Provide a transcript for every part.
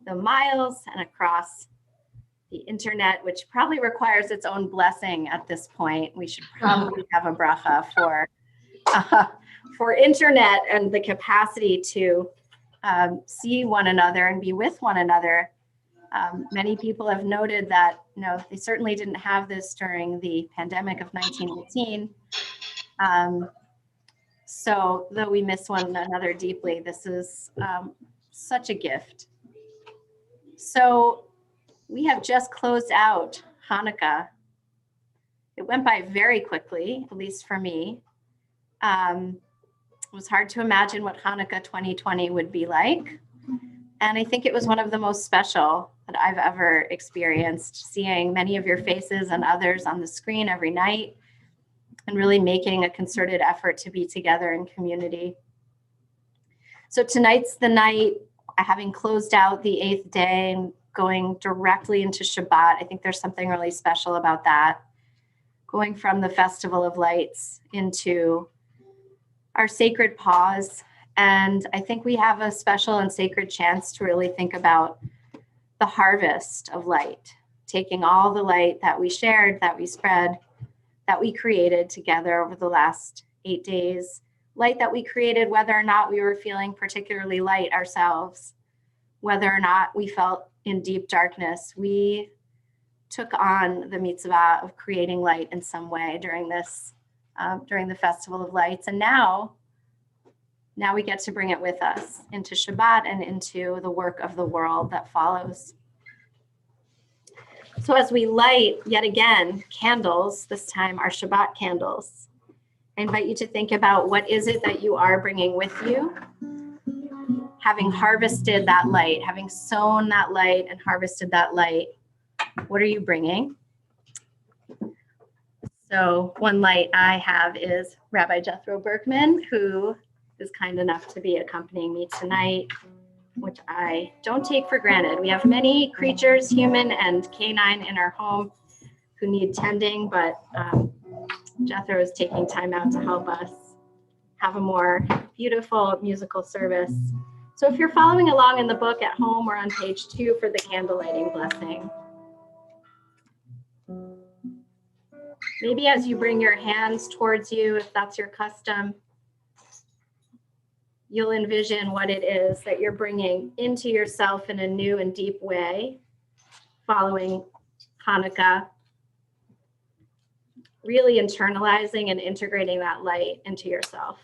the miles and across the internet, which probably requires its own blessing at this point. We should probably have a bracha for internet and the capacity to see one another and be with one another. Many people have noted that, they certainly didn't have this during the pandemic of 1918. So though we miss one another deeply, this is such a gift. So we have just closed out Hanukkah. It went by very quickly, at least for me. It was hard to imagine what Hanukkah 2020 would be like. And I think it was one of the most special that I've ever experienced, seeing many of your faces and others on the screen every night, and really making a concerted effort to be together in community. So tonight's the night, having closed out the 8th day and going directly into Shabbat. I think there's something really special about that. Going from the Festival of Lights into our sacred pause. And I think we have a special and sacred chance to really think about the harvest of light, taking all the light that we shared, that we spread, that we created together over the last 8 days, light that we created whether or not we were feeling particularly light ourselves, whether or not we felt in deep darkness. We took on the mitzvah of creating light in some way during this, during the Festival of Lights. And now we get to bring it with us into Shabbat and into the work of the world that follows. So as we light, yet again, candles, this time our Shabbat candles, I invite you to think about what is it that you are bringing with you, having harvested that light, having sown that light and harvested that light. What are you bringing? So one light I have is Rabbi Jethro Berkman, who is kind enough to be accompanying me tonight, which I don't take for granted. We have many creatures, human and canine, in our home who need tending, but Jethro is taking time out to help us have a more beautiful musical service. So if you're following along in the book at home, we're on page 2 for the candle lighting blessing. Maybe as you bring your hands towards you, if that's your custom, you'll envision what it is that you're bringing into yourself in a new and deep way following Hanukkah, really internalizing and integrating that light into yourself.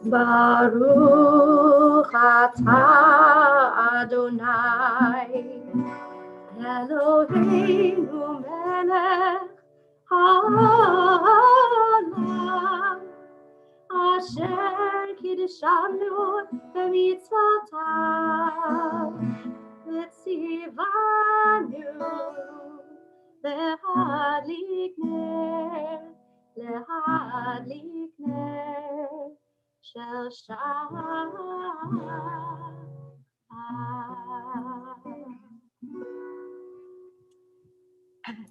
Baruch atah Adonai Eloheinu melech haolam Asher kiddushanu b'mitzvotav v'tzivanu lehadlik ner shel Shabbat.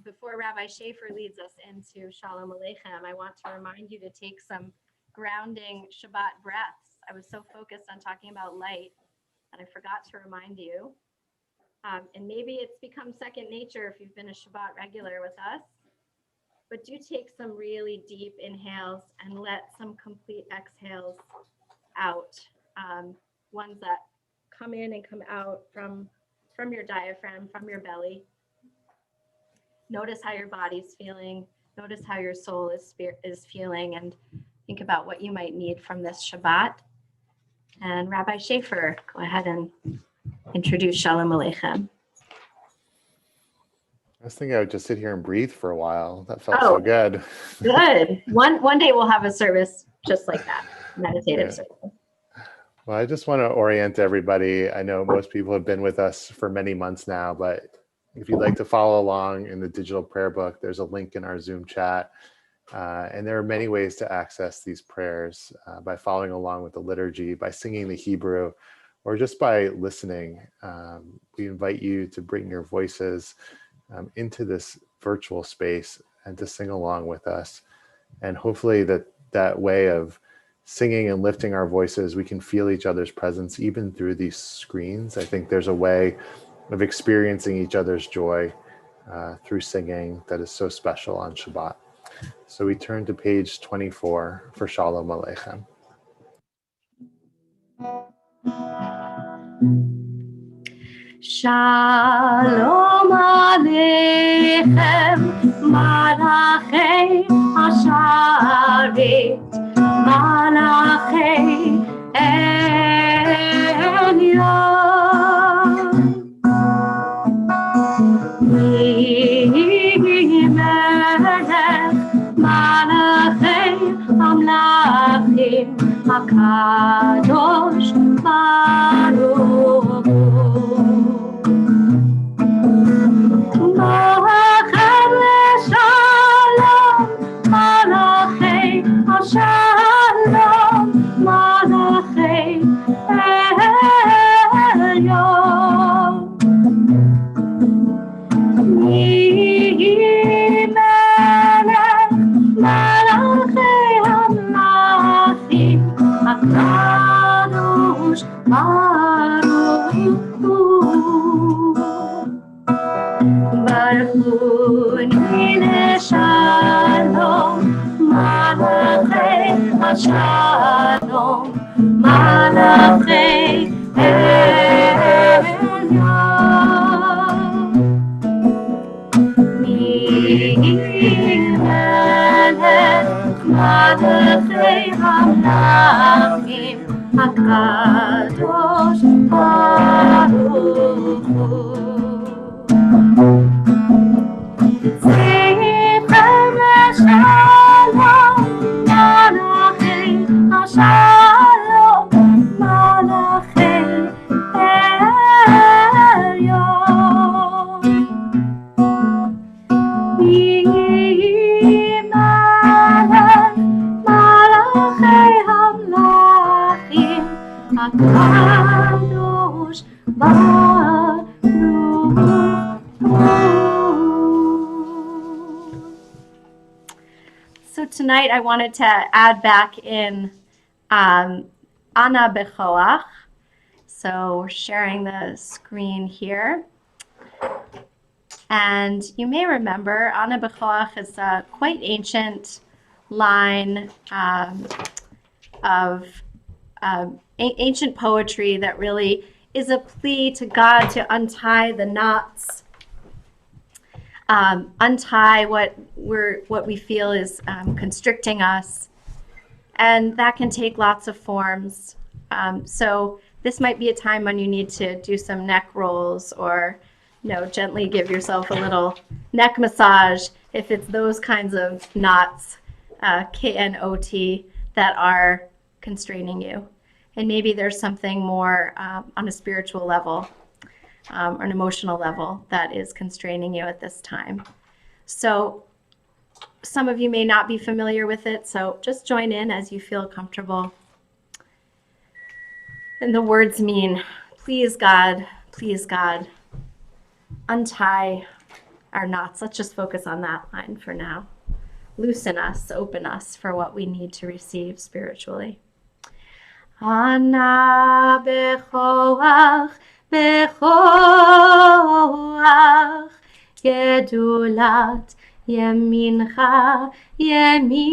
Before Rabbi Schaefer leads us into Shalom Aleichem, I want to remind you to take some grounding Shabbat breaths. I was so focused on talking about light that I forgot to remind you. And maybe it's become second nature if you've been a Shabbat regular with us. But do take some really deep inhales and let some complete exhales out. Ones that come in and come out from your diaphragm, from your belly. Notice how your body's feeling. Notice how your soul is feeling, and think about what you might need from this Shabbat. And Rabbi Schaefer, go ahead and introduce Shalom Aleichem. I was thinking I would just sit here and breathe for a while. That felt so good. Good. One day we'll have a service just like that, meditative service. Well, I just want to orient everybody. I know most people have been with us for many months now, but if you'd like to follow along in the digital prayer book, there's a link in our Zoom chat. And there are many ways to access these prayers by following along with the liturgy, by singing the Hebrew, or just by listening. We invite you to bring your voices into this virtual space and to sing along with us. And hopefully that way of singing and lifting our voices, we can feel each other's presence even through these screens. I think there's a way of experiencing each other's joy through singing that is so special on Shabbat. So we turn to page 24 for Shalom Aleichem. Shalom Aleichem, Malachei Hasharet, Malachei Elyon. Melech Malachei Amlachim, HaKadosh Baruch Hu. Malachem Shalom, Malachei Shalom, Malachei Elyon. Melech Malachei Hamlachim, HaKadosh Baruch Hu. Baruchuni leShalom, Malachei Shalom, Malachei Elyon. Melech Malachei Hamlachim, HaKadosh Baruch Hu. Zichem leShalom, Malachei Shalom, Malachei Elyon. Melech Malachei Hamlachim, HaKadosh Baruch Hu. So tonight I wanted to add back in Ana Bechoach. So we're sharing the screen here. And you may remember Ana Bechoach is a quite ancient line of ancient poetry that really is a plea to God to untie the knots, untie what we feel is constricting us, and that can take lots of forms. So this might be a time when you need to do some neck rolls, or gently give yourself a little neck massage if it's those kinds of knots, K-N-O-T, that are constraining you. And maybe there's something more on a spiritual level or an emotional level that is constraining you at this time. So some of you may not be familiar with it, so just join in as you feel comfortable. And the words mean, please God, untie our knots. Let's just focus on that line for now. Loosen us, open us for what we need to receive spiritually. Ana bechoach, bechoach, gedulat yemincha, yemincha,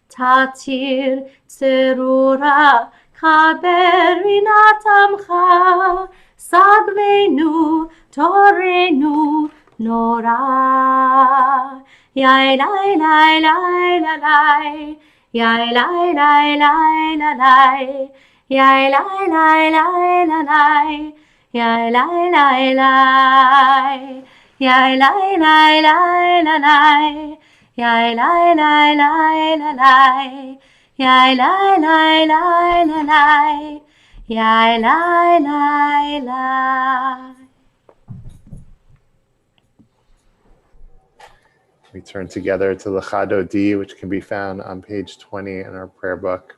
tatir tzerura, chaber minatamcha, sagvenu, torenu, nora, yai lai lai lai lai lai, yai lai lai lai lai lai, yai lai lai lai lai lai, yai lai lai lai, yai lai lai lai lai lai, yai lai lai lai lai lai, yai lai lai lai lai lai, yai lai lai lai. We turn together to Lechado D, which can be found on page 20 in our prayer book.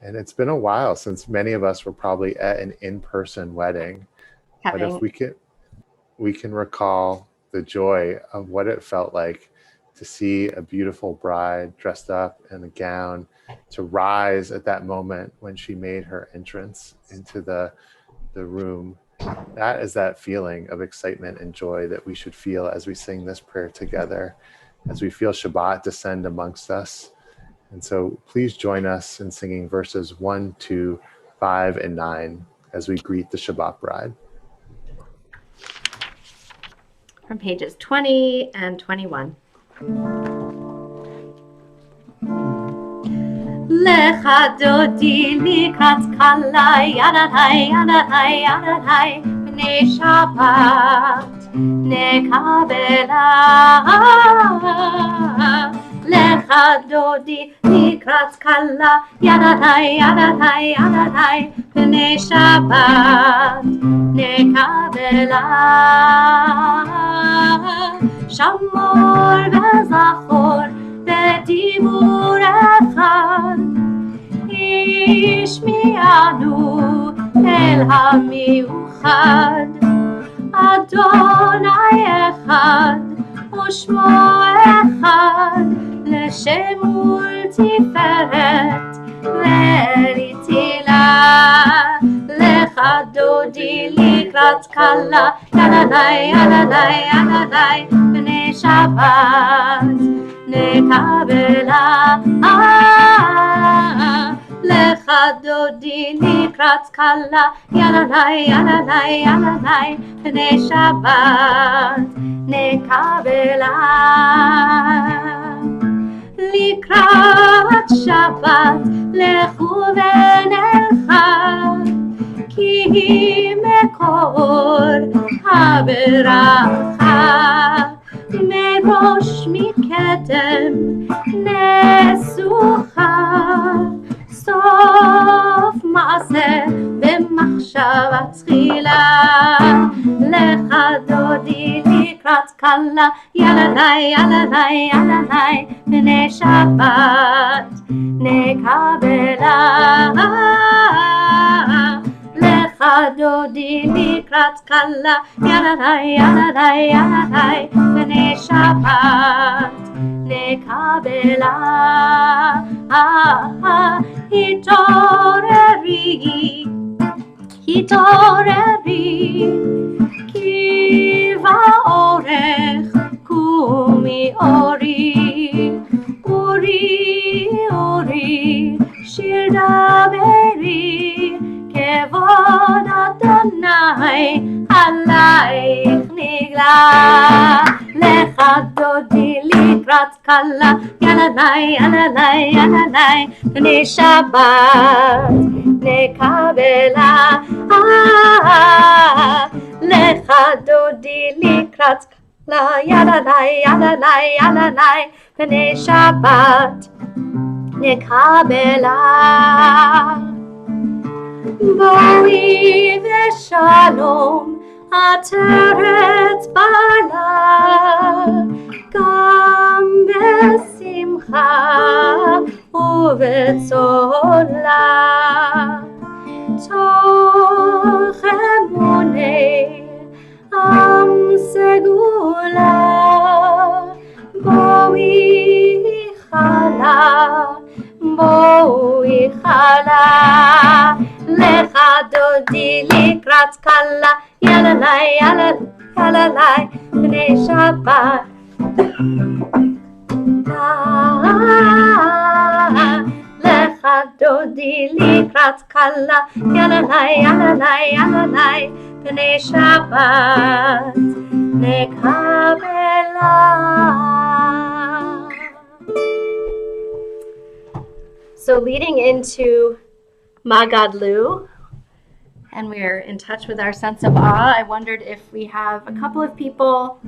And it's been a while since many of us were probably at an in-person wedding. But if we could, we can recall the joy of what it felt like to see a beautiful bride dressed up in a gown, to rise at that moment when she made her entrance into the room. That is that feeling of excitement and joy that we should feel as we sing this prayer together, as we feel Shabbat descend amongst us. And so please join us in singing verses 1, 2, 5, and 9 as we greet the Shabbat bride. From pages 20 and 21. לך דודי לקראת כלה, ידעי, ידעי, ידעי, בני שבת נקבלה. לך דודי לקראת כלה, ידעי, ידעי, ידעי, בני שבת נקבלה. שמור וזכור בדיבור אחד, השמיענו אל המיוחד. אדוני אחד ושמו אחד, לשם ולתפארת ולתהילה. לך דודי לקראת כלה, ידעי, ידעי, ידעי, בני שבת נקבלה. לך דודי לקראת כלה, ידעי, ידעי, ידעי, בני שבת נקבלה. לקראת שבת לכו ונלכה, כי היא מקור הברכה. מראש מקדם נסוכה, סוף מעשה במחשבה תחילה. לך דודי לקראת כלה, ילדי, ילדי, ילדי, בני שבת נקבלה. לך דודי לקראת כלה, ילדי, ילדי, ילדי, בני שבת נקבלה. התעוררי, התעוררי, כי באורך קומי אורי. אורי, אורי, שיר דברי, כבוד אדוני עלייך נגלה. לך דודי לקראת כלה, ילדי, ילדי, ילדי, בני שבת נקבלה. לך דודי לקראת כלה, ילדי, ילדי, ילדי, בני שבת נקבלה. בואי ושלום עטרת בעלה, גם בשמחה ובצולה. תוך אמוני עם סגולה, בואי חלה, בואי חלה. לך דודי לקראת כלה, ילדי, ילדי, ילדי, בני שבת. לך דודי לקראת כלה, ילדי, ילדי, ילדי, בני שבת נקבלה. So leading into Magadlu, and we're in touch with our sense of awe, I wondered if we have a couple of people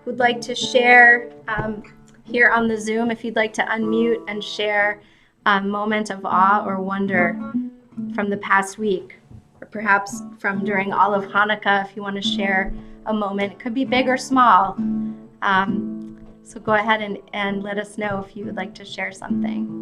who'd like to share here on the Zoom, if you'd like to unmute and share a moment of awe or wonder from the past week, or perhaps from during all of Hanukkah, if you want to share a moment. It could be big or small. So go ahead and let us know if you would like to share something.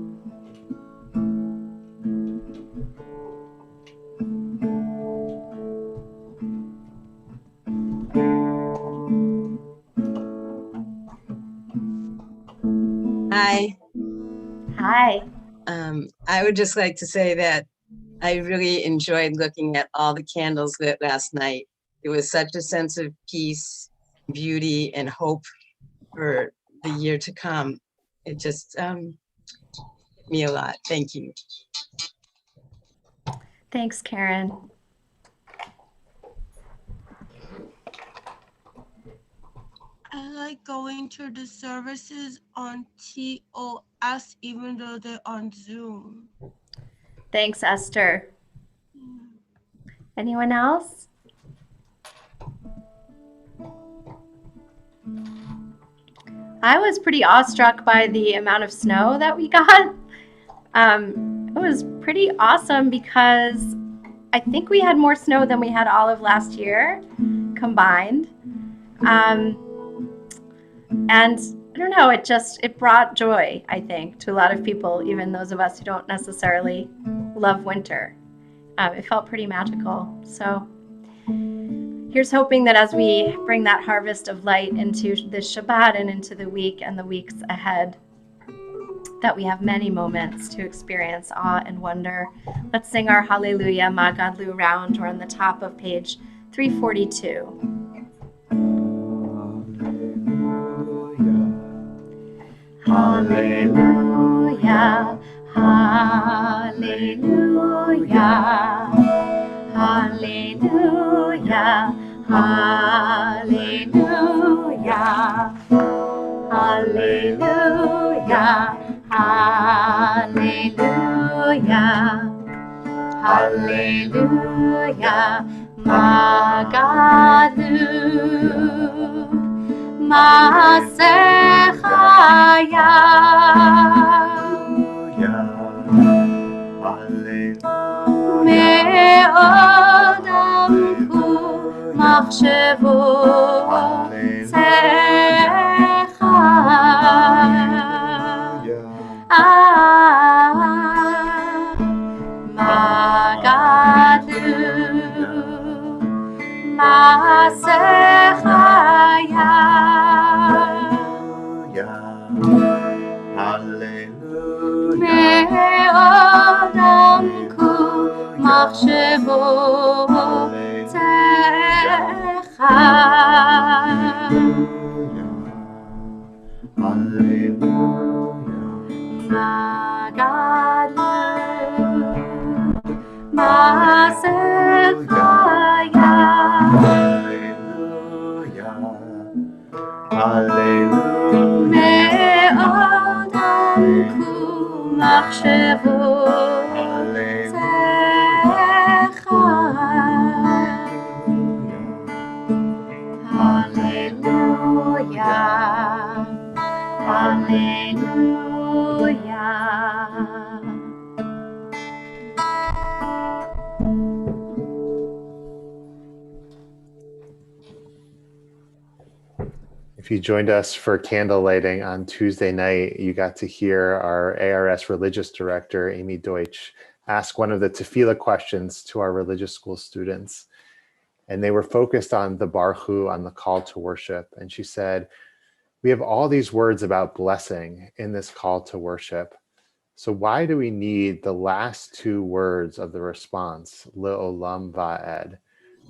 Hi. Hi. I would just like to say that I really enjoyed looking at all the candles lit last night. It was such a sense of peace, beauty, and hope for the year to come. It just hit me a lot. Thank you. Thanks, Karen. I like going to the services on TOS even though they're on Zoom. Thanks, Esther. Anyone else? I was pretty awestruck by the amount of snow that we got. It was pretty awesome because I think we had more snow than we had all of last year combined. And I don't know, it brought joy, I think, to a lot of people, even those of us who don't necessarily love winter. It felt pretty magical. So here's hoping that as we bring that harvest of light into this Shabbat and into the week and the weeks ahead, that we have many moments to experience awe and wonder. Let's sing our Hallelujah Magadlu round. We're on the top of page 342. Hallelujah, hallelujah, hallelujah, hallelujah, hallelujah, hallelujah, hallelujah, Magadu, Masechaya, Me'odam ku machshevo Magadu Masechaya Me'odam ku machshevo Masechaya Me'odam ku machshevo Hallelujah, hallelujah. If you joined us for candle lighting on Tuesday night, you got to hear our ARS religious director, Amy Deutsch, ask one of the tefillah questions to our religious school students. And they were focused on the Baruch, on the call to worship. And she said, we have all these words about blessing in this call to worship. So why do we need the last two words of the response, Le'olam Va'ed,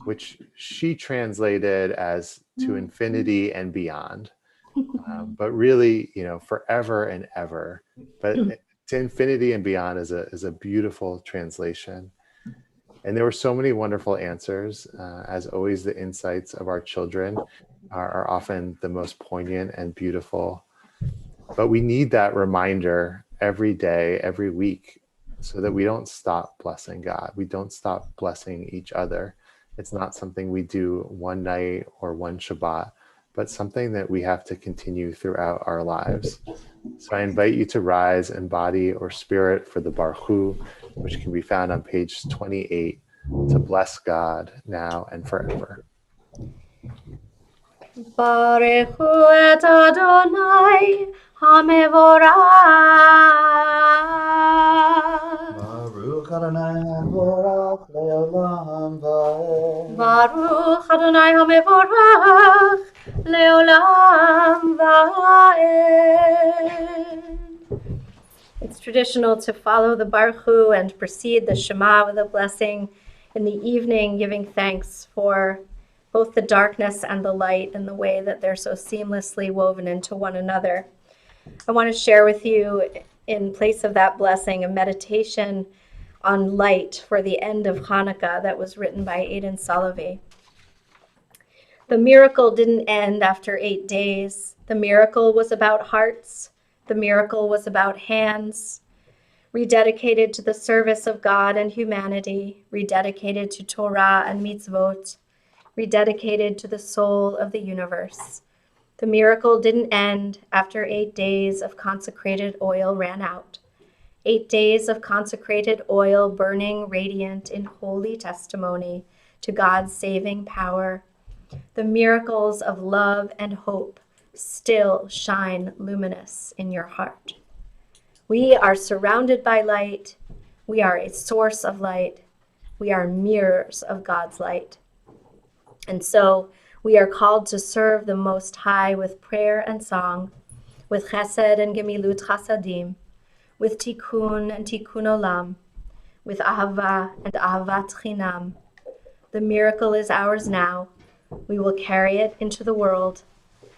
which she translated as to infinity and beyond, but really, forever and ever. But to infinity and beyond is a beautiful translation. And there were so many wonderful answers. As always, the insights of our children are often the most poignant and beautiful. But we need that reminder every day, every week, so that we don't stop blessing God. We don't stop blessing each other. It's not something we do one night or one Shabbat, but something that we have to continue throughout our lives. So I invite you to rise in body or spirit for the Baruch, which can be found on page 28, to bless God now and forever. Baruch hu et Adonai HaMevorach. Baruch Adonai HaMevorach le'olam va'ed. Baruch Adonai HaMevorach le'olam va'ed. traditional to follow the Baruch Hu and precede the Shema with a blessing in the evening, giving thanks for both the darkness and the light and the way that they're so seamlessly woven into one another. I want to share with you, in place of that blessing, a meditation on light for the end of Hanukkah that was written by Aidan Salovey. The miracle didn't end after 8 days. The miracle was about hearts. The miracle was about hands, rededicated to the service of God and humanity, rededicated to Torah and mitzvot, rededicated to the soul of the universe. The miracle didn't end after 8 days of consecrated oil ran out. 8 days of consecrated oil burning radiant in holy testimony to God's saving power. The miracles of love and hope still shine luminous in your heart. We are surrounded by light. We are a source of light. We are mirrors of God's light. And so we are called to serve the Most High with prayer and song, with chesed and gemilut chasadim, with tikkun and tikkun olam, with ahava and ahavat chinam. The miracle is ours now. We will carry it into the world.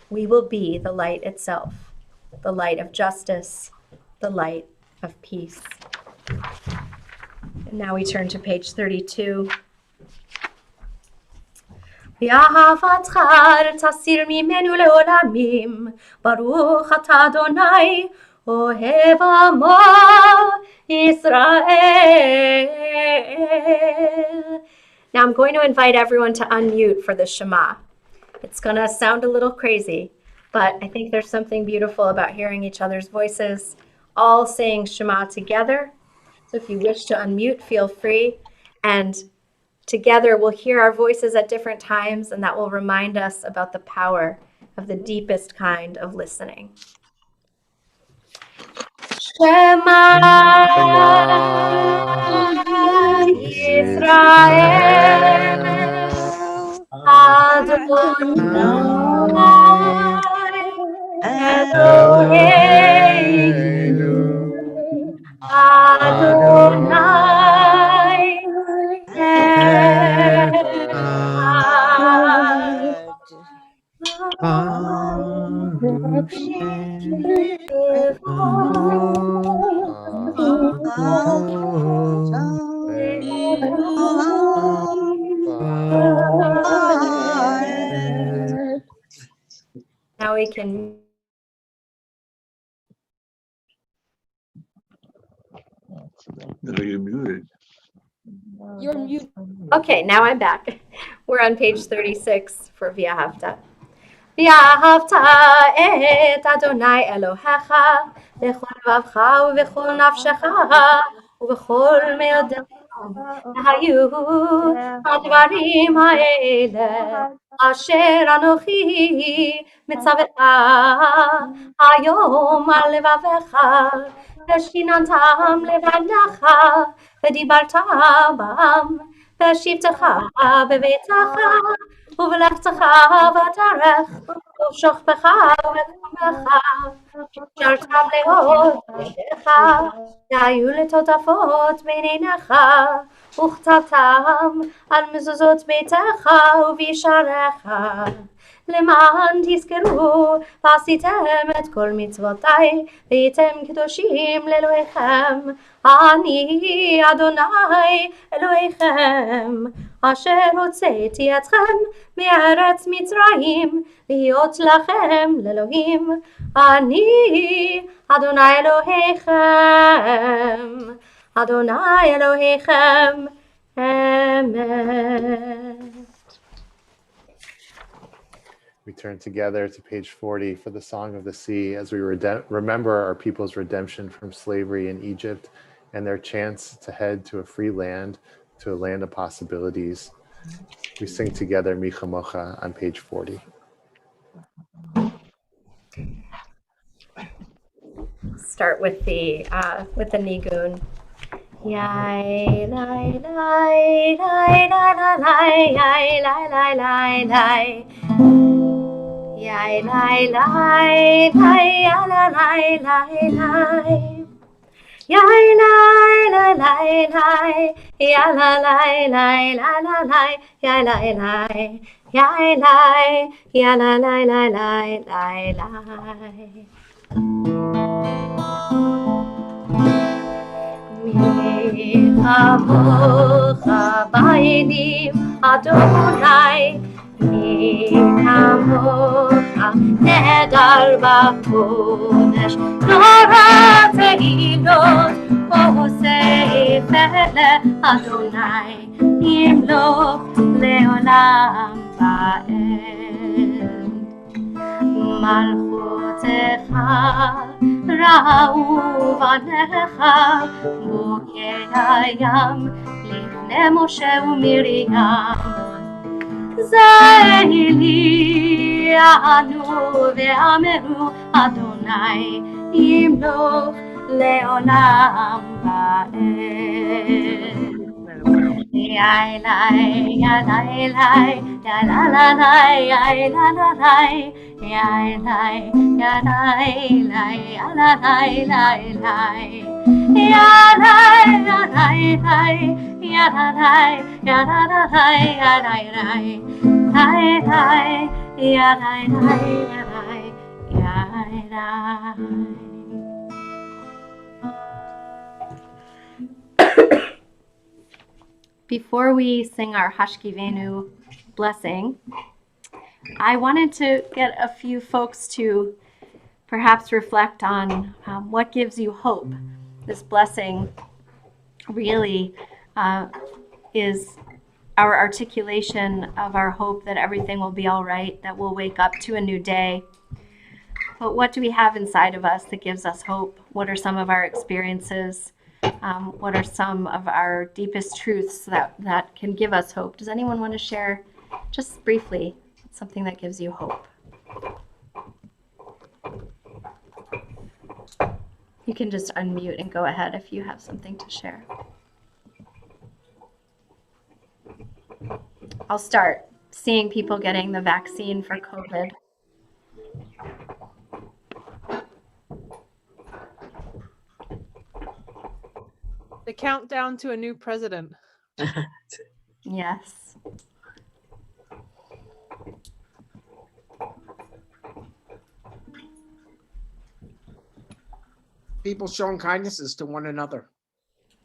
We will be the light itself, the light of justice, the light of peace. And now we turn to page 32. ואהבתך תסיר ממנו לעולמים, ברוך אתה אדוני, אוהב עמו Israel. Now I'm going to invite everyone to unmute for the Shema. It's going to sound a little crazy, but I think there's something beautiful about hearing each other's voices, all saying Shema together. So if you wish to unmute, feel free. And together we'll hear our voices at different times, and that will remind us about the power of the deepest kind of listening. Shema Yisrael Adonai Eloheinu Adonai Baruch Now we can. You're muted. You're muted. Okay, now I'm back. We're on page 36 for V'ahavta. V'ahavta et Adonai Elohecha b'chol לבבך ובכל נפשך ובכל מאודיך. והיו הדברים האלה אשר אנוכי מצווך היום על לבבך ושיננתם לבניך ודיברת בם בשבתך בביתך ובלכתך בדרך ובשוכבך ובקומך שרתם לאור ידיך והיו לטוטפות בין עיניך וכתבתם על מזוזות ביתך ובישעריך למען תזכרו ועשיתם את כל מצוותיי והייתם קדושים לאלוהיכם אני אדוני אלוהיכם אשר הוצאתי אתכם מארץ מצרים להיות לכם לאלוהים אני אדוני אלוהיכם אדוני אלוהיכם אמן. We turn together to page 40 for the Song of the Sea as we remember our people's redemption from slavery in Egypt and their chance to head to a free land, to a land of possibilities. We sing together Mi Chamocha on page 40. Start with the nigun. Yai lai lai lai lai lai lai lai lai lai lai. Yai lai lai lai lai lai lai lai. Yai lai lai lai lai, ya la lai lai la la lai, ya lai lai, yai lai, ya la lai lai lai lai lai. Mi kamocha bainim Adonai, mi kamocha nedar b'kodesh, nora tehilot osei pele Adonai, yimlok leolam va'ed. מלכותך ראו בניך בוקי הים לפני משה ומרים זעילי יענו ואמרו אדוני ימלוך לעולם ועד Yai lai, ya lai lai, ya la la lai, ya la la lai, yai lai, ya lai lai, ya la lai lai lai, ya lai, ya lai lai, ya la lai, ya la la lai, ya lai lai, lai lai, ya lai lai, ya lai, ya lai. Before we sing our Hashkivenu blessing, I wanted to get a few folks to perhaps reflect on what gives you hope. This blessing really is our articulation of our hope that everything will be all right, that we'll wake up to a new day. But what do we have inside of us that gives us hope? What are some of our experiences? What are some of our deepest truths that can give us hope? Does anyone want to share just briefly something that gives you hope? You can just unmute and go ahead if you have something to share. I'll start seeing people getting the vaccine for COVID. The countdown to a new president. Yes. People showing kindnesses to one another.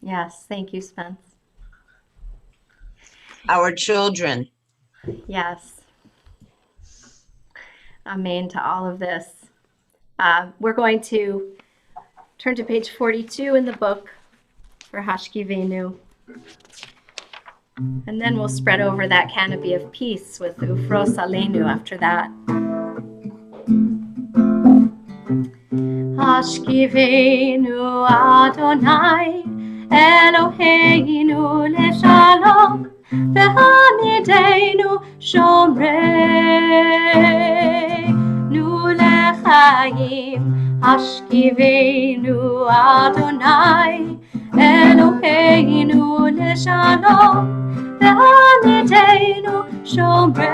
Yes. Thank you, Spence. Our children. Yes. Amen to all of this. We're going to turn to page 42 in the book for Hashkivenu. And then we'll spread over that canopy of peace with Ufros Aleinu after that. Hashkivenu Adonai Eloheinu leshalom v'hamidenu shomreinu lechayim Hashkivenu Adonai Eloheinu leshalom v'hamidenu shomreinu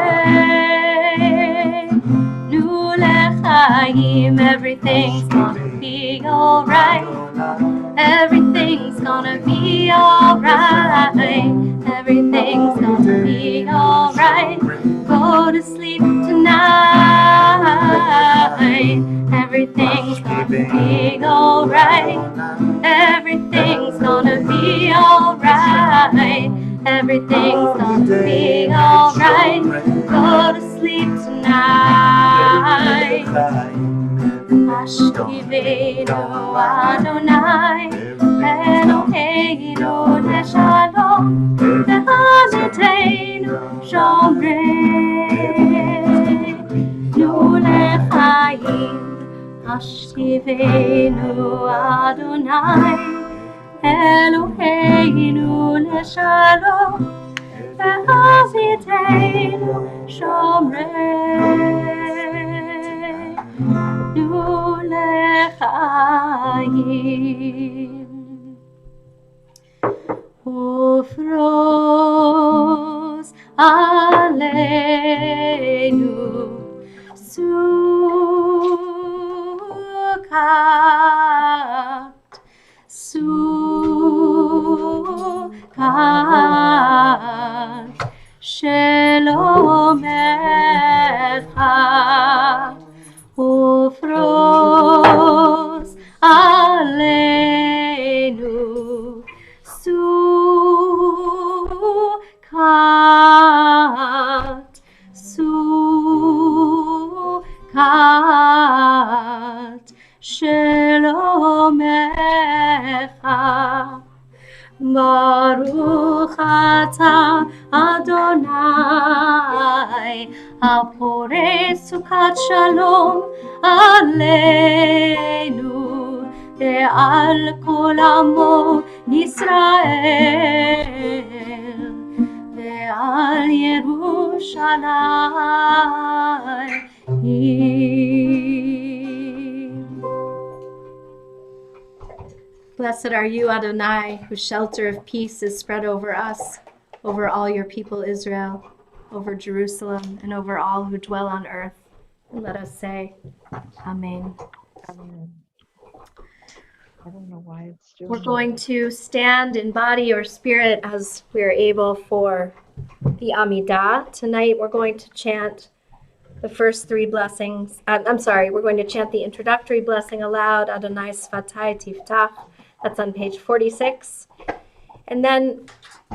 lechayim. Everything's gonna be alright. Everything's gonna be alright. Everything's gonna be alright. Go to sleep tonight. Everything's gonna be alright. Everything's gonna be alright. Everything's gonna be alright. Go to sleep tonight. Hashkivenu Adonai Eloheinu leshalom v'hamidenu shomreinu lechayim. Hashkivenu Adonai Eloheinu leshalom v'hamidenu shomreinu lechayim. Ufros aleinu sukat ופרוס עלינו סוכת שלומך. ברוך אתה אדוני הפורש סוכת שלום עלינו ועל כל עמו ישראל ועל ירושלים. Blessed are you, Adonai, whose shelter of peace is spread over us, over all your people Israel, over Jerusalem, and over all who dwell on earth. And let us say, Amen. Amen. I don't know why it's doing We're going to stand in body or spirit as we're able for the Amidah. Tonight we're going to chant the first three blessings. We're going to chant the introductory blessing aloud, Adonai Sfatai Tiftach. That's on page 46. And then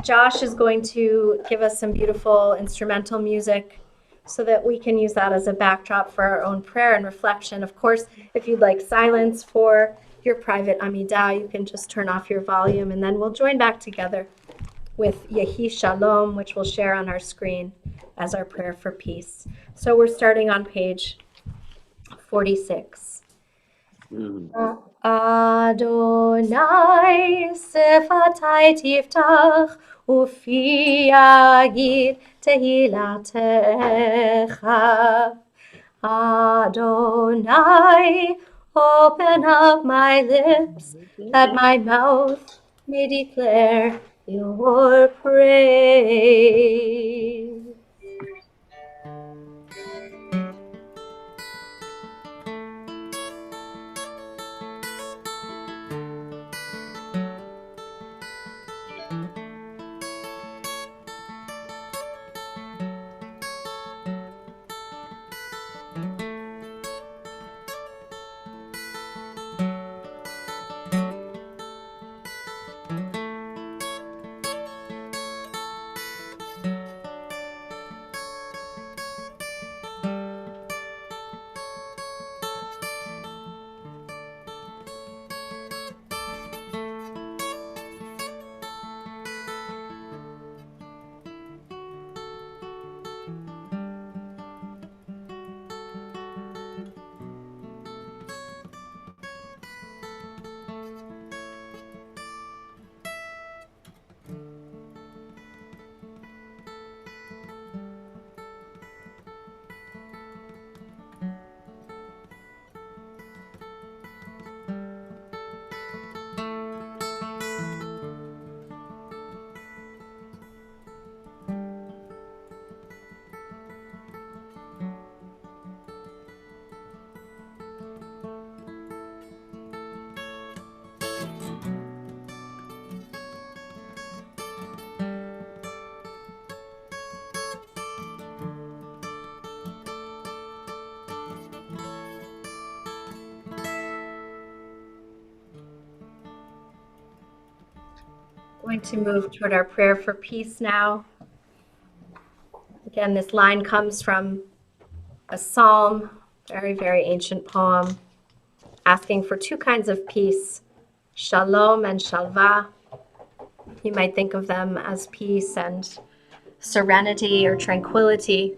Josh is going to give us some beautiful instrumental music so that we can use that as a backdrop for our own prayer and reflection. Of course, if you'd like silence for your private Amidah, you can just turn off your volume, and then we'll join back together with Yehi Shalom, which we'll share on our screen as our prayer for peace. So we're starting on page 46. Adonai Sefatai Tiftach Ufi Yagid Tehilatecha. Adonai, open up my lips, that my mouth may declare your praise. Going to move toward our prayer for peace now. Again, this line comes from a psalm, very, very ancient poem, asking for two kinds of peace, shalom and shalva. You might think of them as peace and serenity or tranquility.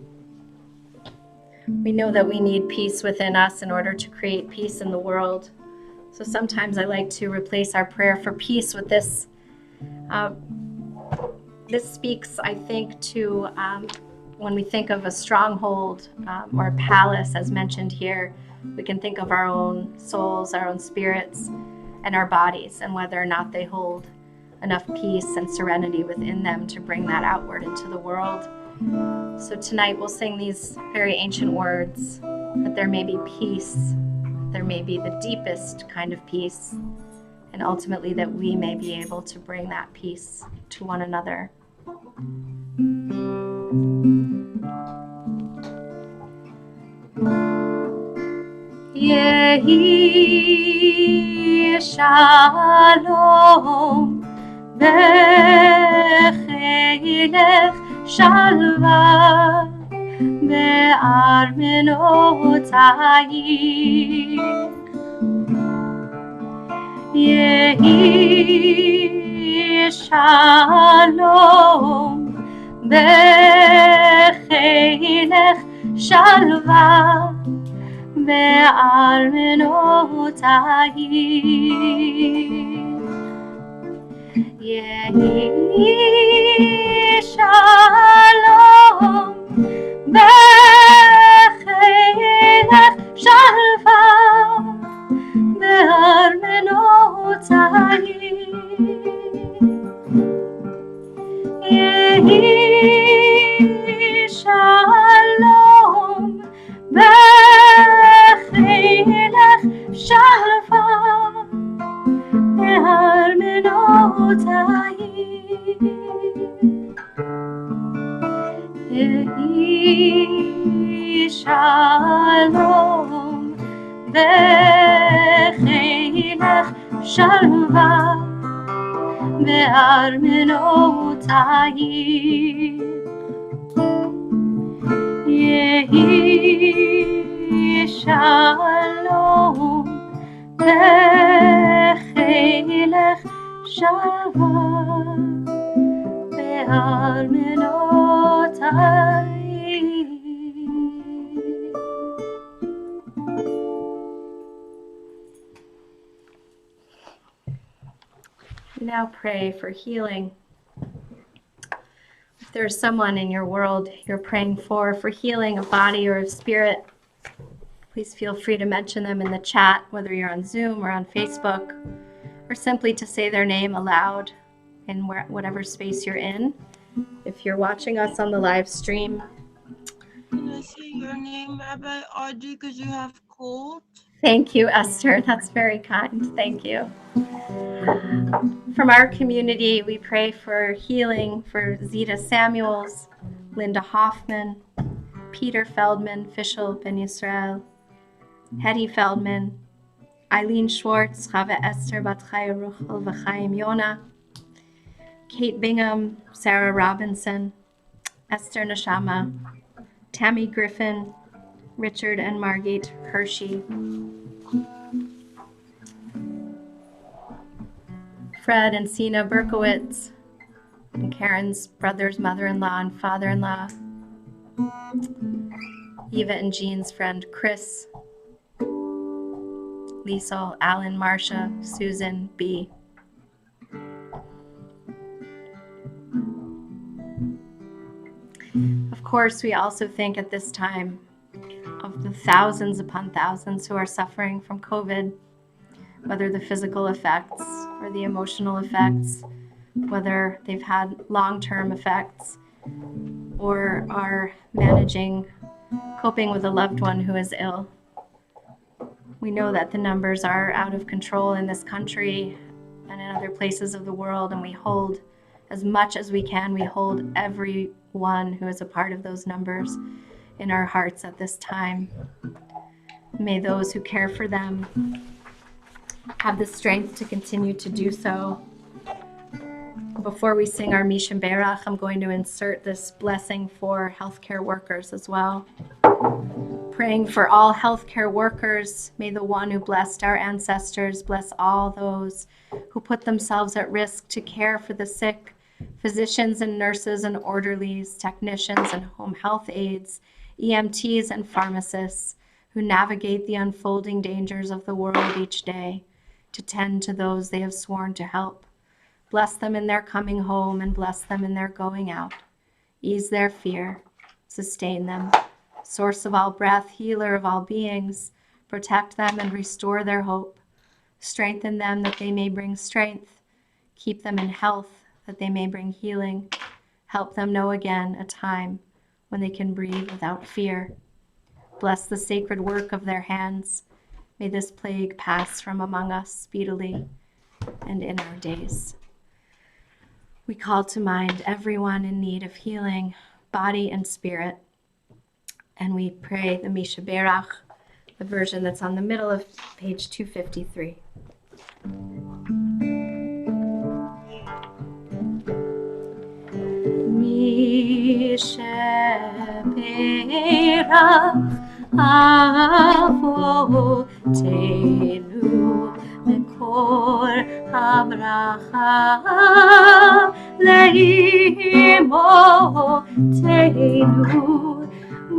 We know that we need peace within us in order to create peace in the world. So sometimes I like to replace our prayer for peace with this. This speaks, I think, to when we think of a stronghold or a palace, as mentioned here, we can think of our own souls, our own spirits, and our bodies, and whether or not they hold enough peace and serenity within them to bring that outward into the world. So tonight we'll sing these very ancient words, that there may be peace, there may be the deepest kind of peace, and ultimately that we may be able to bring that peace to one another. Yehi Shalom Bechilech Shalva Be'armenotayich Yehi Shalom Bechilech Shalva Be'armenotayich Yehi Shalom Bechilech Shalva Be'armenotayich Yehi Shalom Bechilech Shalva Be'armenotayich Yehi Shalom Bechilech Shalva Be'armenotayich Yehi Shalom Bechilech Shalva Be'armenotayich. We now pray for healing. If there's someone in your world you're praying for healing of body or of spirit, please feel free to mention them in the chat, whether you're on Zoom or on Facebook, or simply to say their name aloud in whatever space you're in. If you're watching us on the live stream, Can I say your name, Rabbi Audrey, because you have cold? thank you, Esther. That's very kind. Thank you. From our community, we pray for healing for Zita Samuels, Linda Hoffman, Peter Feldman, Fischel Ben Yisrael, Hetty Feldman, Eileen Schwartz, Chava Esther Bat Chaya Ruchel V'Chaim Yona, Kate Bingham, Sarah Robinson, Esther Neshama, Tammy Griffin, Richard and Margit Hershey, Fred and Sina Berkowitz, and Karen's brother's mother-in-law and father-in-law, Eva and Jean's friend Chris, Liesel, Alan, Marcia, Susan, B. Of course, we also think at this time of the thousands upon thousands who are suffering from COVID, whether the physical effects or the emotional effects, whether they've had long-term effects or are coping with a loved one who is ill. We know that the numbers are out of control in this country and in other places of the world, and we hold, as much as we can, we hold everyone who is a part of those numbers in our hearts at this time. May those who care for them have the strength to continue to do so. Before we sing our Misham Berach, I'm going to insert this blessing for healthcare workers as well. Praying for all healthcare workers, may the one who blessed our ancestors bless all those who put themselves at risk to care for the sick, physicians and nurses and orderlies, technicians and home health aides, EMTs and pharmacists who navigate the unfolding dangers of the world each day to tend to those they have sworn to help. Bless them in their coming home and bless them in their going out. Ease their fear, sustain them. Source of all breath, healer of all beings, protect them and restore their hope. Strengthen them that they may bring strength. Keep them in health that they may bring healing. Help them know again a time when they can breathe without fear. Bless the sacred work of their hands. May this plague pass from among us speedily and in our days. We call to mind everyone in need of healing, body and spirit, and we pray the Misha Berach, the version that's on the middle of page 253. Mi sheberach avotenu mekor habracha leimotenu.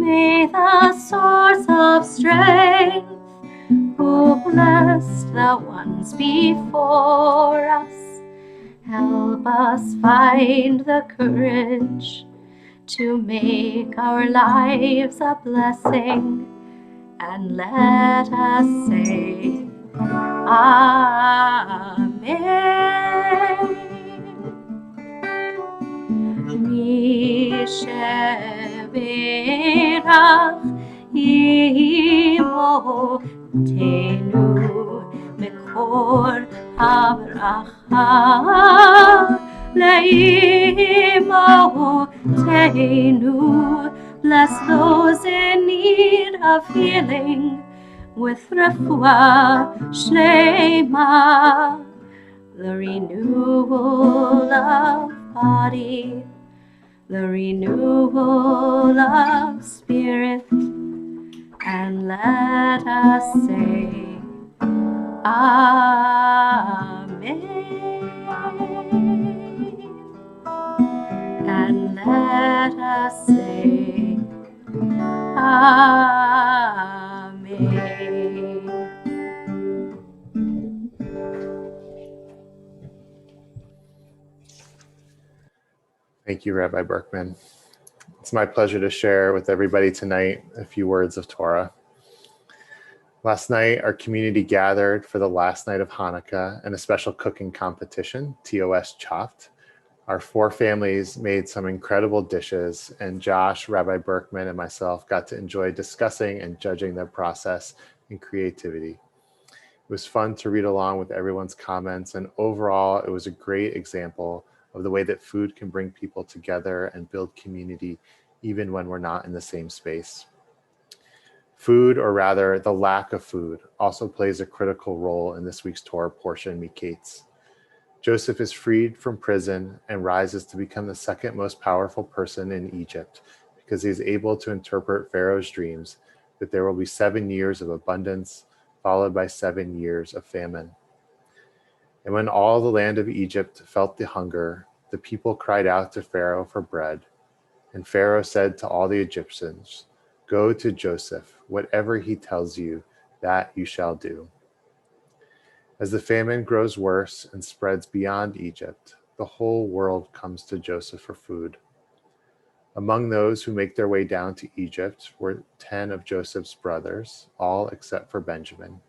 May the source of strength who blessed the ones before us help us find the courage to make our lives a blessing, and let us say Amen. Mi sheberach imotenu mekor habracha leimotenu. Bless those in need of healing with refuah shlema, the renewal of body, the renewal of spirit, and let us say Amen. And let us say Amen. Thank you, Rabbi Berkman. It's my pleasure to share with everybody tonight a few words of Torah. Last night, our community gathered for the last night of Hanukkah and a special cooking competition, TOS Chopped. Our 4 families made some incredible dishes, and Josh, Rabbi Berkman, and myself got to enjoy discussing and judging their process and creativity. It was fun to read along with everyone's comments, and overall, it was a great example of the way that food can bring people together and build community, even when we're not in the same space. Food, or rather the lack of food, also plays a critical role in this week's Torah portion, Miketz. Joseph is freed from prison and rises to become the second most powerful person in Egypt because he is able to interpret Pharaoh's dreams that there will be 7 years of abundance followed by 7 years of famine. And when all the land of Egypt felt the hunger, the people cried out to Pharaoh for bread. And Pharaoh said to all the Egyptians, "Go to Joseph, whatever he tells you, that you shall do." As the famine grows worse and spreads beyond Egypt, the whole world comes to Joseph for food. Among those who make their way down to Egypt were 10 of Joseph's brothers, all except for Benjamin.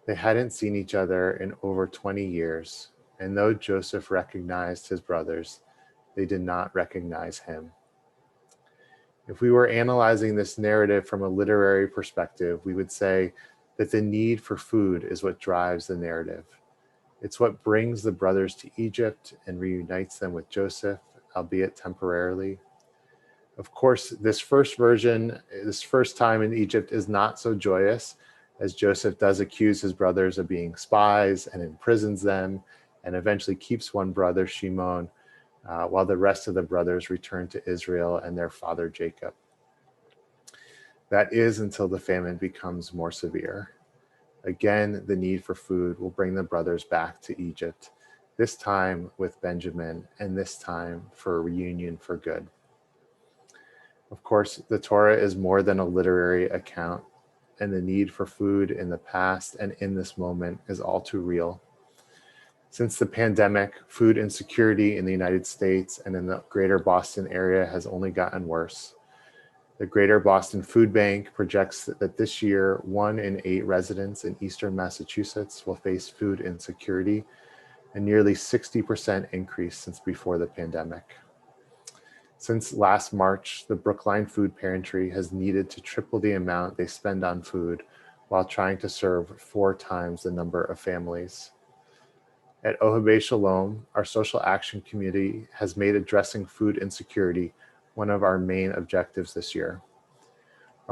They hadn't seen each other in over 20 years, and though Joseph recognized his brothers, they did not recognize him. If we were analyzing this narrative from a literary perspective, we would say that the need for food is what drives the narrative. It's what brings the brothers to Egypt and reunites them with Joseph, albeit temporarily. Of course, this first time in Egypt is not so joyous, as Joseph does accuse his brothers of being spies and imprisons them, and eventually keeps one brother, Shimon, while the rest of the brothers return to Israel and their father Jacob. That is until the famine becomes more severe. Again, the need for food will bring the brothers back to Egypt, this time with Benjamin, and this time for a reunion for good. Of course, the Torah is more than a literary account, and the need for food in the past and in this moment is all too real. Since the pandemic, food insecurity in the United States and in the greater Boston area has only gotten worse. The Greater Boston Food Bank projects that this year, 1 in 8 residents in eastern Massachusetts will face food insecurity, a nearly 60% increase since before the pandemic. Since last March, the Brookline Food Pantry has needed to triple the amount they spend on food while trying to serve 4 times the number of families. At Ohabei Shalom, our social action committee has made addressing food insecurity one of our main objectives this year.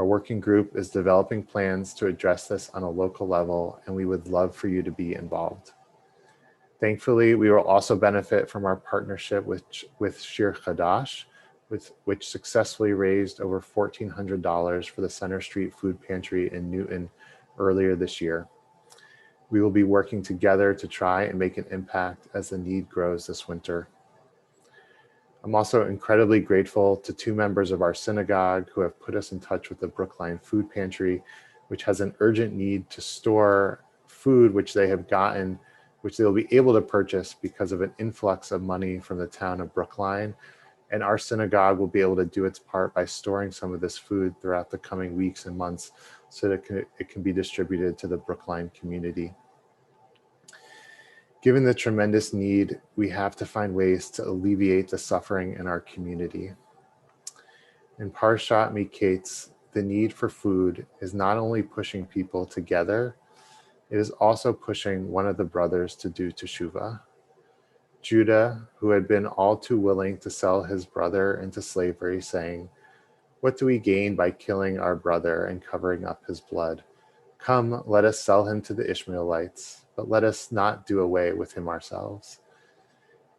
Our working group is developing plans to address this on a local level, and we would love for you to be involved. Thankfully, we will also benefit from our partnership with Shir Chadash, which successfully raised over $1,400 for the Center Street Food Pantry in Newton earlier this year. We will be working together to try and make an impact as the need grows this winter. I'm also incredibly grateful to 2 members of our synagogue who have put us in touch with the Brookline Food Pantry, which has an urgent need to store food which they will be able to purchase because of an influx of money from the town of Brookline. And our synagogue will be able to do its part by storing some of this food throughout the coming weeks and months so that it can be distributed to the Brookline community. Given the tremendous need, we have to find ways to alleviate the suffering in our community. In Parshat Miketz, the need for food is not only pushing people together, it is also pushing one of the brothers to do teshuvah. Judah, who had been all too willing to sell his brother into slavery, saying, "What do we gain by killing our brother and covering up his blood? Come, let us sell him to the Ishmaelites, but let us not do away with him ourselves."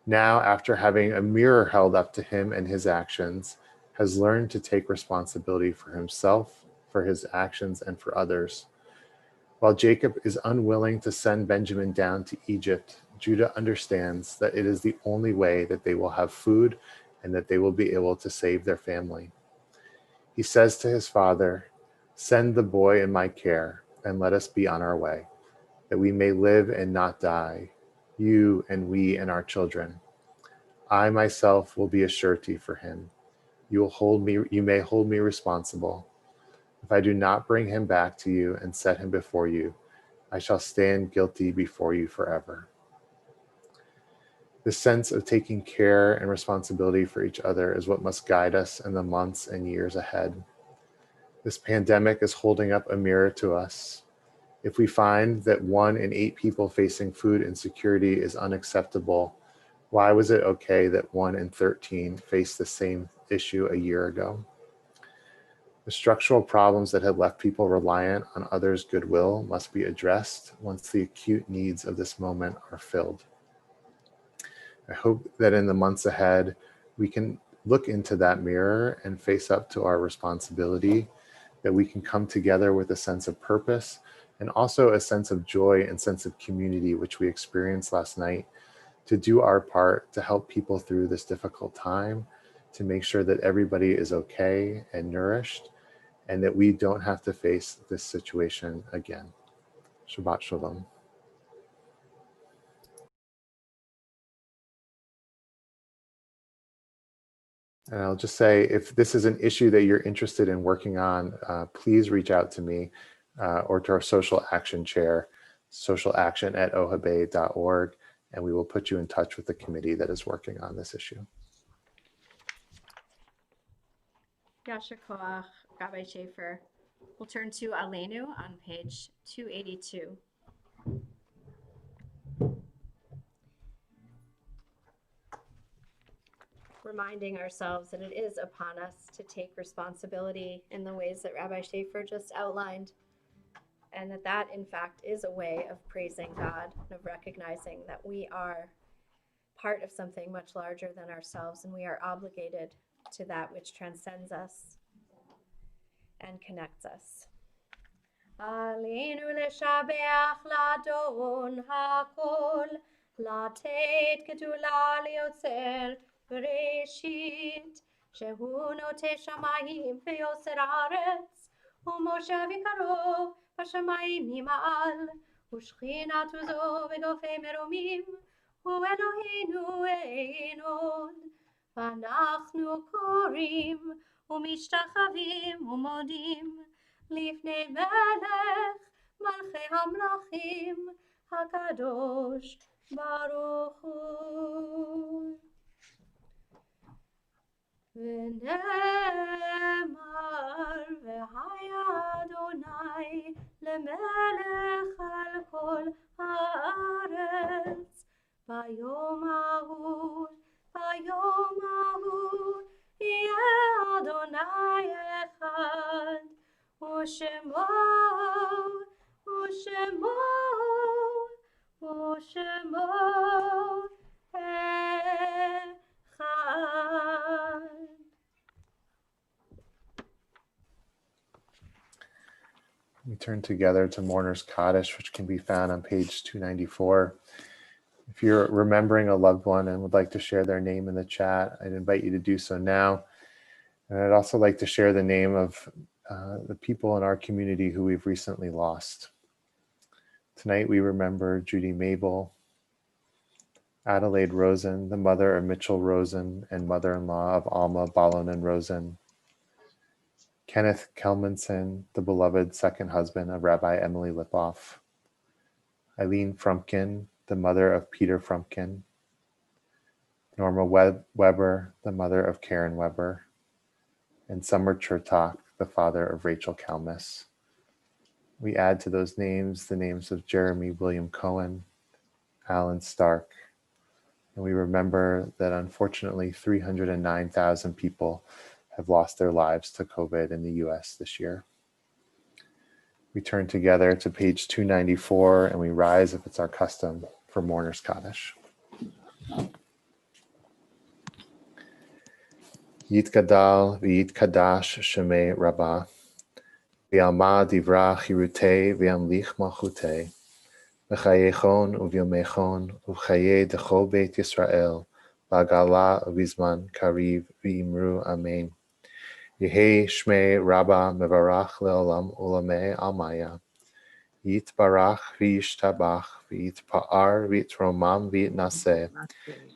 Now, after having a mirror held up to him and his actions, has learned to take responsibility for himself, for his actions, and for others. While Jacob is unwilling to send Benjamin down to Egypt, Judah understands that it is the only way that they will have food and that they will be able to save their family. He says to his father, "Send the boy in my care, and let us be on our way, that we may live and not die, you and we and our children. I myself will be a surety for him. You may hold me responsible. If I do not bring him back to you and set him before you, I shall stand guilty before you forever." This sense of taking care and responsibility for each other is what must guide us in the months and years ahead. This pandemic is holding up a mirror to us. If we find that 1 in 8 people facing food insecurity is unacceptable, why was it okay that 1 in 13 faced the same issue a year ago? The structural problems that had left people reliant on others' goodwill must be addressed once the acute needs of this moment are filled. I hope that in the months ahead, we can look into that mirror and face up to our responsibility, that we can come together with a sense of purpose and also a sense of joy and sense of community, which we experienced last night, to do our part to help people through this difficult time, to make sure that everybody is okay and nourished, and that we don't have to face this situation again. Shabbat Shalom. And I'll just say, if this is an issue that you're interested in working on, please reach out to me or to our social action chair, socialaction@ohabei.org, and we will put you in touch with the committee that is working on this issue. Yasher Koach, Rabbi Schaefer. We'll turn to Aleinu on page 282. Reminding ourselves that it is upon us to take responsibility in the ways that Rabbi Schaefer just outlined, and that in fact is a way of praising God and of recognizing that we are part of something much larger than ourselves, and we are obligated to that which transcends us and connects us. Aleinu leshabeach ladon hakol, לתת גדולה ליוצר בראשית, שהוא נוטה שמיים ויוצר הארץ, ומושב יקרו בשמיים ממעל, ושכינת עוזו בגופי מרומים, הוא אלוהינו אין עוד. ואנחנו קוראים ומשתחווים ומודים לפני מלך מלכי המלכים הקדוש ברוך הוא. ונאמר והיה אדוני למלך על כל הארץ ביום ההוא יהיה אדוני אחד Ushemo, Ushemo, Ushemo, Echad. We turn together to Mourner's Kaddish, which can be found on page 294. If you're remembering a loved one and would like to share their name in the chat, I'd invite you to do so now. And I'd also like to share the name of the people in our community who we've recently lost. Tonight we remember Judy Mabel, Adelaide Rosen, the mother of Mitchell Rosen and mother-in-law of Alma Balonen Rosen, Kenneth Kelmanson, the beloved second husband of Rabbi Emily Lipoff, Eileen Frumpkin, the mother of Peter Frumpkin, Norma Weber, the mother of Karen Weber, and Summer Chertok, the father of Rachel Kalmus. We add to those names the names of Jeremy William Cohen, Alan Stark, and we remember that unfortunately 309,000 people have lost their lives to COVID in the US this year. We turn together to page 294 and we rise, if it's our custom, for Mourner's Kaddish. Yitgadal v'yitkadash shemei Rabbah, v'yalma divra chirutei v'yamlich malchutei, v'chayechon uvyomechon u'chaye dechol beit Yisrael, v'agala uvizman kariv v'imru amen. Yehei shmei Rabbah mevarach leolam ulamei almaya, yitbarach v'yishtabach v'yitpa'ar v'yitromam v'yitnaseh,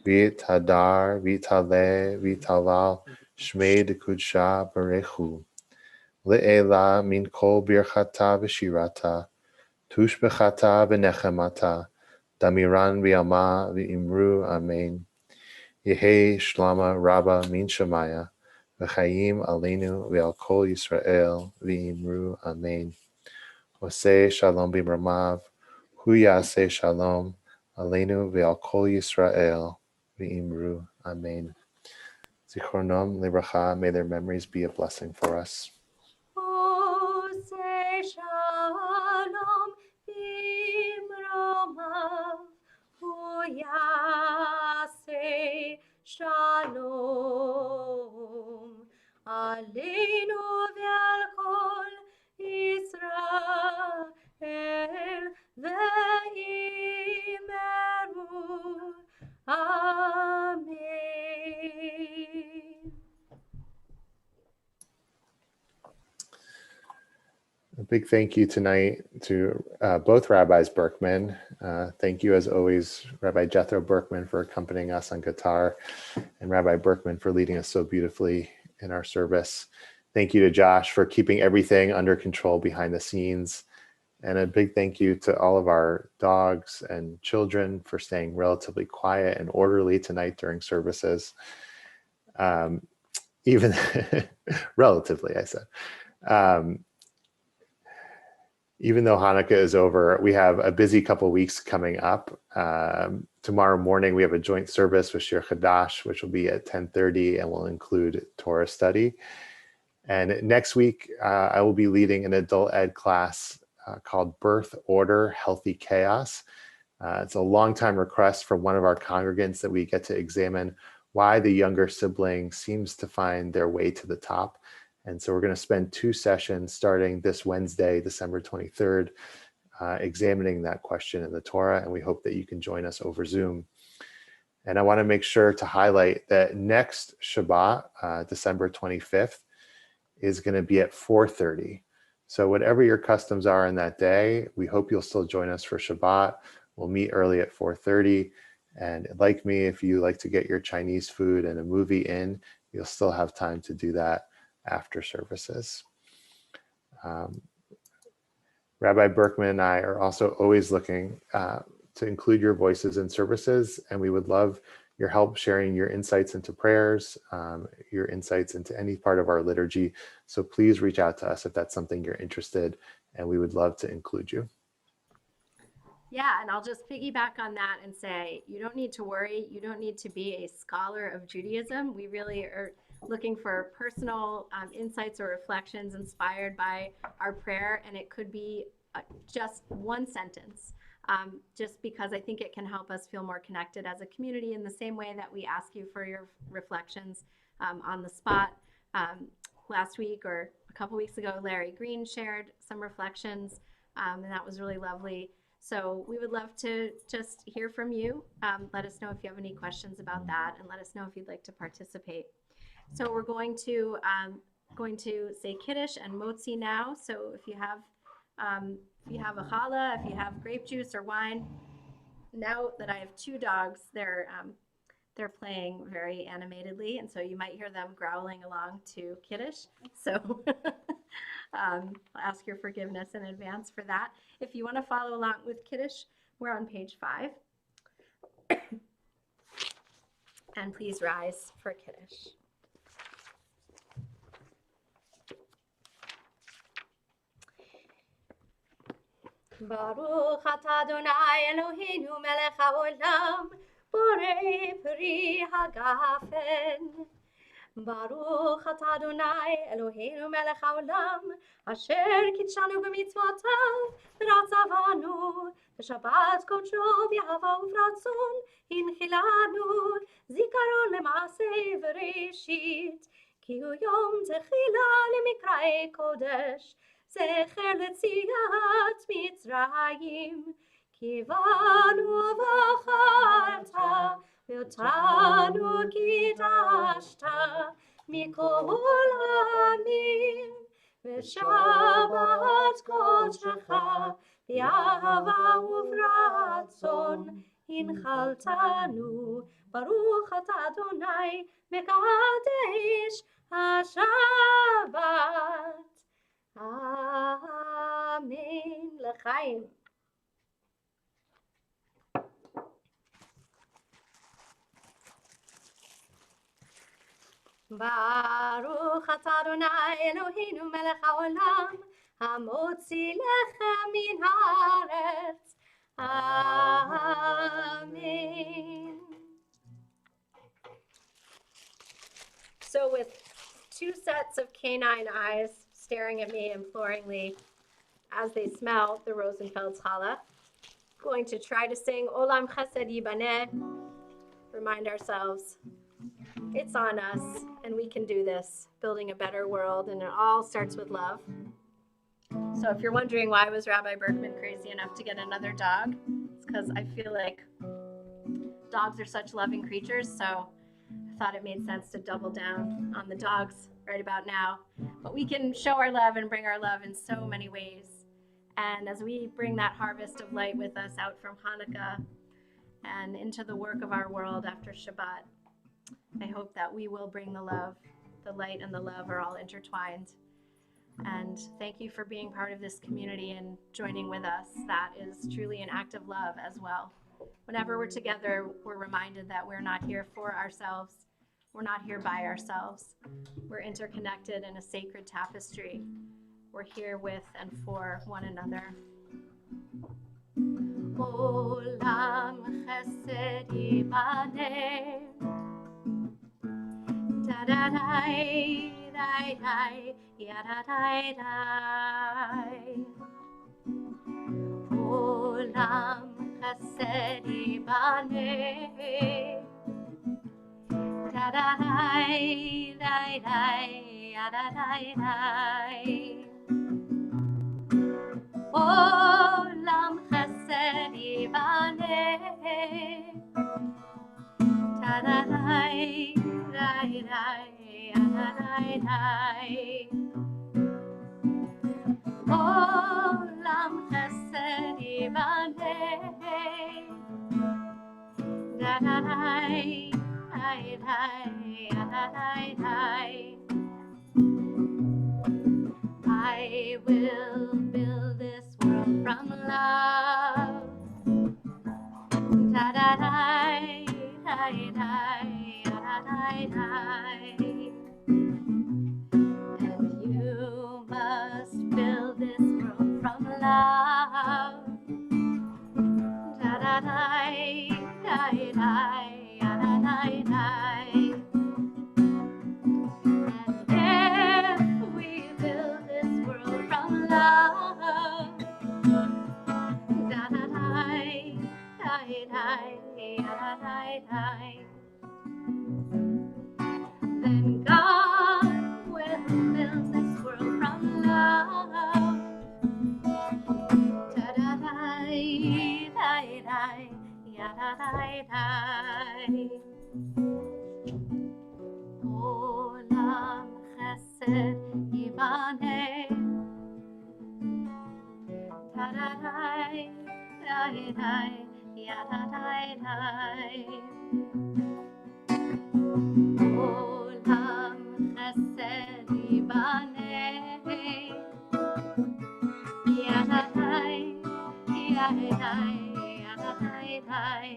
v'yithadar v'yithaleh v'yithalal shmei dekudsha barechu, le'ela min kol birchata v'shirata, tushbechata v'nechemata, damiran v'yama v'imru amen. Yehei shlama Rabbah min shemaya, v'chayim aleinu v'al kol Yisrael v'imru amen. Oseh shalom b'mramav, hu yaseh shalom aleinu v'al kol Yisrael v'imru amen. Zichronom livracha, may their memories be a blessing for us. Oseh shalom b'mromav, hu yaseh shalom aleinu v'al kol Yisrael v'imru amen. A big thank you tonight to both Rabbis Berkman. Thank you, as always, Rabbi Jethro Berkman, for accompanying us on guitar, and Rabbi Berkman for leading us so beautifully in our service. Thank you to Josh for keeping everything under control behind the scenes. And a big thank you to all of our dogs and children for staying relatively quiet and orderly tonight during services. Even relatively, I said. Even though Hanukkah is over, we have a busy couple weeks coming up. Tomorrow morning, we have a joint service with Shir Chadash, which will be at 10:30 and will include Torah study. And next week, I will be leading an adult ed class called Birth Order, Healthy Chaos. It's a long-time request from one of our congregants that we get to examine why the younger sibling seems to find their way to the top. And so we're going to spend 2 sessions starting this Wednesday, December 23rd, examining that question in the Torah. And we hope that you can join us over Zoom. And I want to make sure to highlight that next Shabbat, December 25th, is going to be at 4:30. So whatever your customs are in that day, we hope you'll still join us for Shabbat. We'll meet early at 4:30. And like me, if you like to get your Chinese food and a movie in, you'll still have time to do that after services. Rabbi Berkman and I are also always looking to include your voices in services, and we would love your help sharing your insights into prayers, your insights into any part of our liturgy. So please reach out to us if that's something you're interested, and we would love to include you. Yeah, and I'll just piggyback on that and say, you don't need to worry. You don't need to be a scholar of Judaism. We really are looking for personal insights or reflections inspired by our prayer, and it could be just one sentence, just because I think it can help us feel more connected as a community in the same way that we ask you for your reflections on the spot. Last week or a couple weeks ago, Larry Green shared some reflections, and that was really lovely. So we would love to just hear from you. Let us know if you have any questions about that, and let us know if you'd like to participate. So we're going to say Kiddush and Motzi now. So if you have a challah, if you have grape juice or wine. Now that I have two dogs, they're playing very animatedly, and so you might hear them growling along to Kiddush. So I'll ask your forgiveness in advance for that. If you want to follow along with Kiddush, we're on page 5. And please rise for Kiddush. Baruch atah Adonai Eloheinu melech haolam, borei peri hagafen. Baruch atah Adonai Eloheinu melech haolam, asher kitshanu b'mitzvotav v'ratzavanu, v'shabbat kodsho v'yahava uvratzon hinchilanu, zikaron le'maaseh v'reshit, ki hu yom techila lemikra'ei kodesh, זכר לציאת מצרים, כי באנו ובחרת, ואותנו קידשת מכל העמים, ושבת קודשך באהבה וברצון הנחלתנו. ברוך אתה אדוני מקדש השבת. Amen. L'chaim. Baruch atah Adonai Eloheinu melech haolam, hamotzi lechem min haaretz. Amen. So with two sets of canine eyes staring at me imploringly as they smell the Rosenfeld's challah, going to try to sing Olam Chesed Yibaneh. Remind ourselves it's on us and we can do this, building a better world, and it all starts with love. So if you're wondering why was Rabbi Berkman crazy enough to get another dog, it's because I feel like dogs are such loving creatures, so I thought it made sense to double down on the dogs right about now. But we can show our love and bring our love in so many ways. And as we bring that harvest of light with us out from Hanukkah and into the work of our world after Shabbat, I hope that we will bring the love. The light and the love are all intertwined. And thank you for being part of this community and joining with us. That is truly an act of love as well. Whenever we're together, we're reminded that we're not here for ourselves. We're not here by ourselves. We're interconnected in a sacred tapestry. We're here with and for one another. Olam chesed yibaneh, da-da-dai, dai-dai, ya-da-dai-dai. Olam chesed yibaneh, da-da-dai, dai-dai, ya-da-dai-dai. Olam chesed yibaneh, da-da-dai, dai-dai, ya-da-dai-dai. Olam chesed yibaneh, da-da-dai, dai-dai, ya-da-dai-dai. I will build this world from love. Da-da-dai, dai-dai, ya-da-dai-dai. And you must build this world from love. Da-da-dai, dai-dai, ya-da-dai-dai. Then God will build this world from love. Ta-da-dai, dai-dai, ya-da-dai-dai. Olam chesed yibaneh. Ta-da-dai, dai-dai, ya-da-dai-dai. Olam chesed yibaneh. Ya-da-dai, ya-da-dai, ya-da-dai-dai.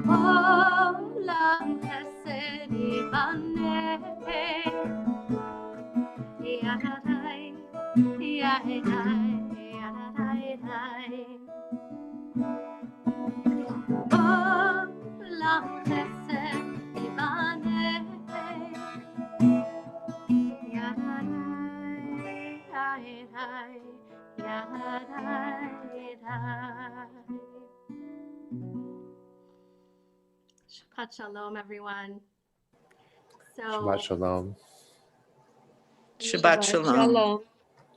Olam chesed yibaneh. Ya-da-dai, ya-da-dai, ya-da-dai-dai. Olam chesed yibaneh. Ya-da-dai, ya-da-dai. Shabbat Shalom, everyone. So Shabbat Shalom. Shabbat Shalom. Shalom.